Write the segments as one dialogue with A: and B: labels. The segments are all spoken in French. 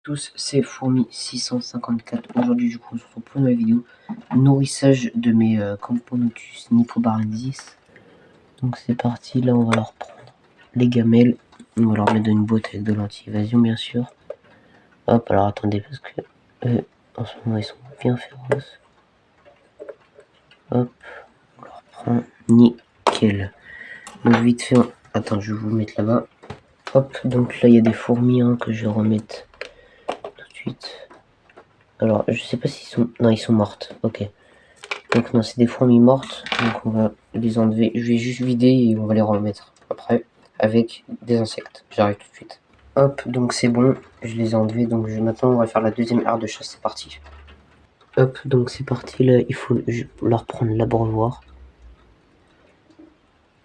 A: Tous, c'est Fourmi 654. Aujourd'hui, du coup, on se retrouve pour une nouvelle vidéo. Nourrissage de mes Camponotus nicobarensis. Donc, c'est parti. Là, on va leur prendre les gamelles. On va leur mettre dans une boîte avec de l'anti-évasion, bien sûr. Hop, alors attendez, parce que en ce moment, ils sont bien féroces. Hop, on leur prend nickel. Donc, vite fait, attends, je vais vous mettre là-bas. Hop, donc là, il y a des fourmis que je vais remettre tout de suite. Alors, je sais pas s'ils sont... Non, ils sont mortes. Ok. Donc non, c'est des fourmis mortes. Donc on va les enlever. Je vais juste vider et on va les remettre après avec des insectes. J'arrive tout de suite. Hop, donc c'est bon. Je les ai enlevés. Donc maintenant, on va faire la deuxième aire de chasse. C'est parti. Hop, donc c'est parti. Là, il faut leur prendre l'abreuvoir.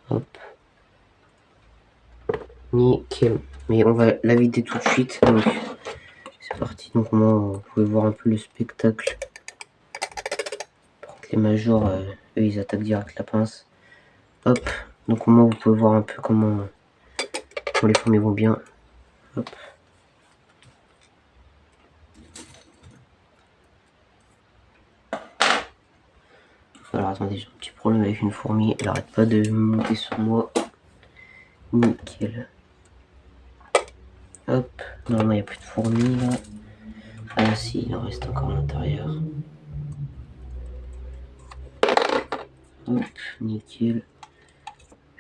A: Hop. Nickel. Mais on va la vider tout de suite. Donc c'est parti. Donc moi, vous pouvez voir un peu le spectacle. Les majors, eux, ils attaquent direct la pince. Hop, donc au moins vous pouvez voir un peu comment les fourmis vont bien. Hop. Alors attendez, j'ai un petit problème avec une fourmi, elle arrête pas de monter sur moi. Nickel. Hop, normalement il n'y a plus de fourmis là. Ah si, il en reste encore à l'intérieur. Hop, nickel.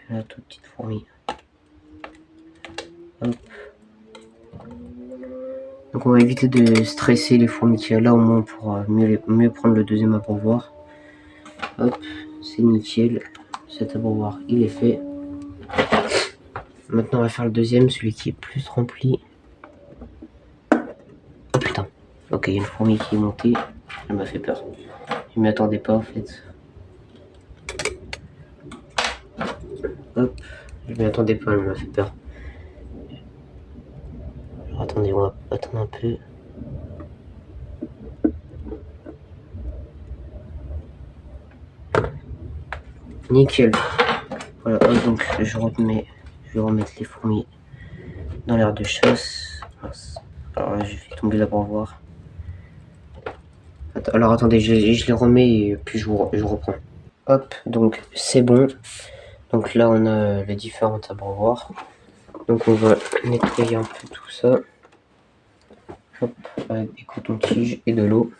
A: Là, toute petite fourmi. Hop. Donc on va éviter de stresser les fourmis qu'il y a là, au moins pour mieux prendre le deuxième abreuvoir. Hop, c'est nickel. Cet abreuvoir, il est fait. Maintenant on va faire le deuxième, celui qui est plus rempli. Oh putain. Ok, il y a une fourmi qui est montée. Elle m'a fait peur. Je m'y attendais pas en fait. Hop, je m'y attendais pas, elle m'a fait peur. Alors attendez, on va attendre un peu. Nickel. Voilà, hop, donc je vais remettre les fourmis dans l'aire de chasse. Alors là, je vais tomber là pour voir. Alors attendez, je les remets et puis je reprends. Hop, donc c'est bon. Donc là on a les différentes abreuvoirs. Donc on va nettoyer un peu tout ça. Hop, avec des cotons-tiges et de l'eau.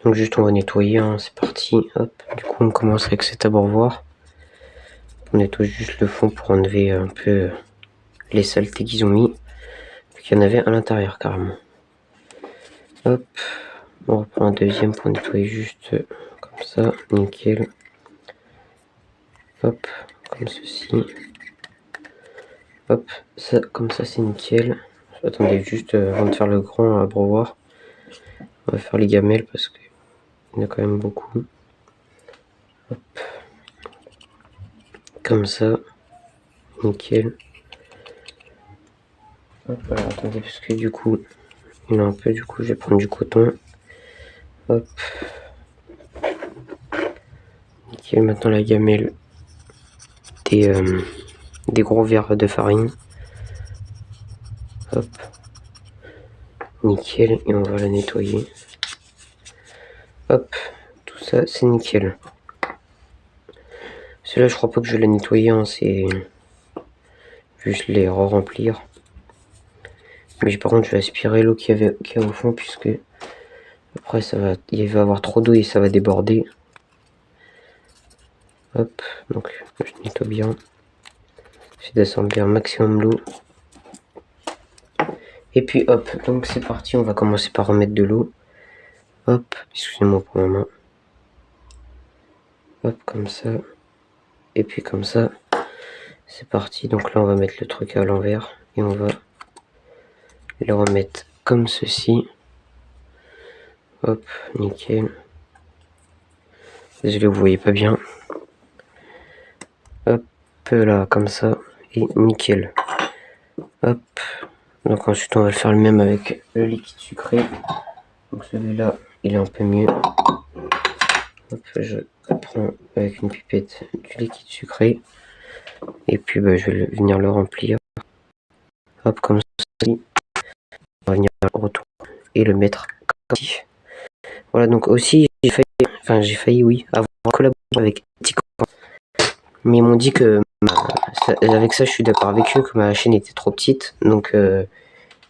A: Donc juste on va nettoyer, c'est parti. Hop, du coup on commence avec cet abreuvoir. On nettoie juste le fond pour enlever un peu les saletés qu'ils ont mis. Il y en avait à l'intérieur carrément. Hop, on reprend un deuxième pour nettoyer juste comme ça, nickel. Hop, comme ceci. Hop, ça comme ça c'est nickel. Attendez juste avant de faire le grand abreuvoir, on va faire les gamelles parce qu'il y en a quand même beaucoup. Hop. Comme ça, nickel. Hop, alors attendez parce que du coup il y en a un peu, du coup je vais prendre du coton. Hop. Nickel, maintenant la gamelle des gros verres de farine. Hop. Nickel, et on va la nettoyer. Hop, tout ça c'est nickel. Celui-là je crois pas que je vais la nettoyer, c'est juste les re-remplir. Mais par contre je vais aspirer l'eau qu'il y a au fond puisque après il va y avoir trop d'eau et ça va déborder. Hop, donc je nettoie bien. Je descends bien un maximum l'eau. Et puis hop, donc c'est parti, on va commencer par remettre de l'eau. Hop, excusez-moi pour ma main. Hop, comme ça. Et puis comme ça. C'est parti, donc là on va mettre le truc à l'envers. Et on va le remettre comme ceci. Hop, nickel. Désolé, vous voyez pas bien. Hop, là, comme ça. Et nickel. Hop. Donc ensuite on va faire le même avec le liquide sucré. Donc celui-là, il est un peu mieux. Hop, je prends avec une pipette du liquide sucré. Et puis je vais venir le remplir. Hop, comme ça. et le mettre comme ça. Voilà, donc aussi j'ai failli oui, avoir collaboré avec TikTok. Mais ils m'ont dit que avec ça je suis d'accord avec eux, que ma chaîne était trop petite. Donc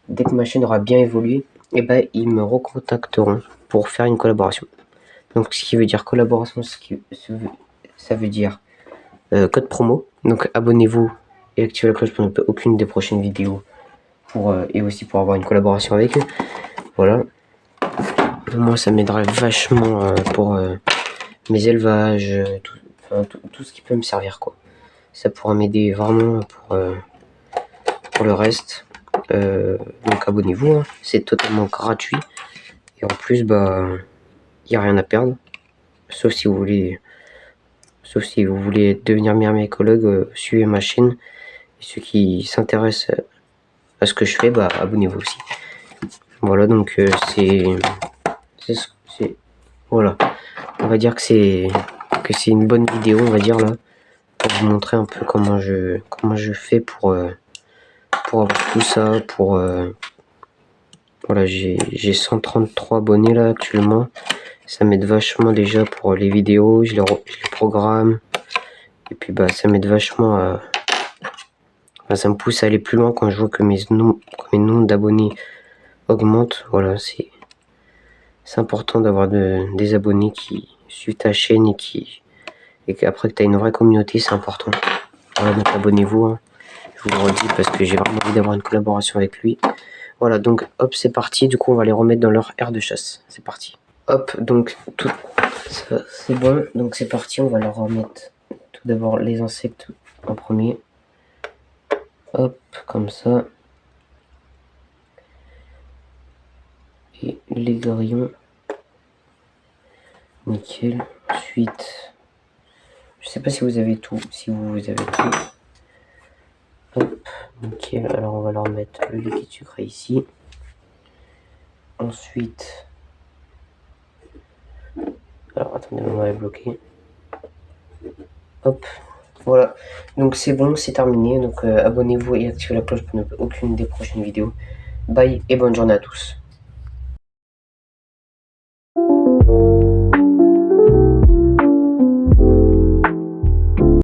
A: dès que ma chaîne aura bien évolué, et ben ils me recontacteront pour faire une collaboration. Donc ce qui veut dire collaboration, ça veut dire code promo. Donc abonnez-vous et activez la cloche pour ne louper aucune des prochaines vidéos et aussi pour avoir une collaboration avec eux. Voilà. Moi ça m'aiderait vachement pour mes élevages, tout ce qui peut me servir quoi. Ça pourra m'aider vraiment pour le reste. Donc abonnez-vous, hein. C'est totalement gratuit. Et en plus, bah, il n'y a rien à perdre. Sauf si vous voulez devenir meilleur écologue, suivez ma chaîne. Et ceux qui s'intéressent à ce que je fais, bah abonnez-vous aussi. Voilà, donc voilà. On va dire que c'est une bonne vidéo, on va dire là, pour vous montrer un peu comment je fais pour avoir tout ça, voilà, j'ai 133 abonnés là actuellement. Ça m'aide vachement déjà pour les vidéos, je les programme. Et puis bah ça m'aide vachement à... ça me pousse à aller plus loin quand je vois que mes nombres d'abonnés augmentent. Voilà, c'est important d'avoir des abonnés qui suivent ta chaîne et qu'après que tu as une vraie communauté, c'est important. Voilà, donc abonnez-vous, hein. Je vous le redis parce que j'ai vraiment envie d'avoir une collaboration avec lui. Voilà, donc hop, c'est parti. Du coup, on va les remettre dans leur aire de chasse. C'est parti. Hop, donc tout ça, c'est bon. Donc c'est parti, on va leur remettre tout d'abord les insectes en premier. Hop, comme ça. Et les grillons. Nickel. Ensuite, je sais pas si vous avez tout. Si vous avez tout. Hop, nickel. Alors on va leur mettre le liquide sucré ici. Ensuite, alors attendez, on va les bloquer. Hop, voilà. Donc c'est bon, c'est terminé. Donc abonnez-vous et activez la cloche pour ne louper aucune des prochaines vidéos. Bye et bonne journée à tous.